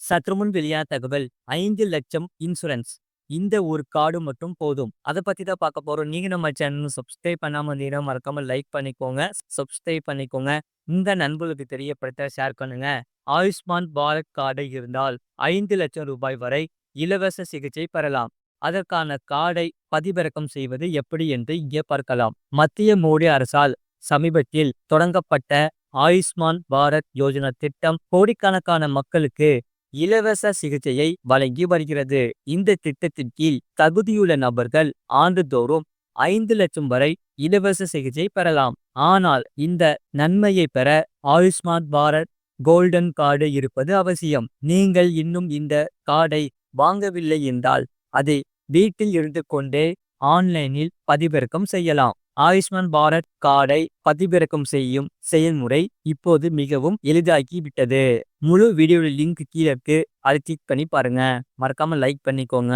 சற்றுமுன் வெளியான தகவல் 5 லட்சம் இன்சூரன்ஸ். இந்த ஒரு கார்டு மட்டும் போதும். அதை பத்தி தான் பார்க்க போறோம். நீங்க நம்ம சேனல் சப்ஸ்கிரைப் பண்ணாம இருந்தீங்கன்னா மறக்காம லைக் பண்ணிக்கோங்க, சப்ஸ்கிரைப் பண்ணிக்கோங்க. இந்த நண்பர்களுக்கு தெரியப்படுத்த ஷேர் பண்ணுங்க. ஆயுஷ்மான் பாரத் கார்டு இருந்தால் 5 லட்சம் ரூபாய் வரை இலவச சிகிச்சை பெறலாம். அதற்கான கார்டை பதிவிறக்கம் செய்வது எப்படி என்று இங்கே பார்க்கலாம். மத்திய மோடி அரசால் சமீபத்தில் தொடங்கப்பட்ட ஆயுஷ்மான் பாரத் யோஜனா திட்டம் கோடிக்கணக்கான மக்களுக்கு இலவச சிகிச்சையை வழங்கி வருகிறது. இந்த திட்டத்தின் கீழ் தகுதியுள்ள நபர்கள் ஆண்டுதோறும் 5 லட்சம் வரை இலவச சிகிச்சை பெறலாம். ஆனால் இந்த நன்மையை பெற ஆயுஷ்மான் பாரத் கோல்டன் கார்டு இருப்பது அவசியம். நீங்கள் இன்னும் இந்த கார்டை வாங்கவில்லை என்றால் அதை வீட்டில் இருந்து கொண்டே ஆன்லைனில் பதிவிறக்கம் செய்யலாம். ஆயுஷ்மான் பாரத் கார்டை பதிவிறக்கம் செய்யும் செயல்முறை இப்போது மிகவும் எளிதாகிவிட்டது. முழு வீடியோ லிங்க் கீழே இருக்கு. அதை கிளிக் பண்ணி பாருங்க. மறக்காம லைக் பண்ணிக்கோங்க.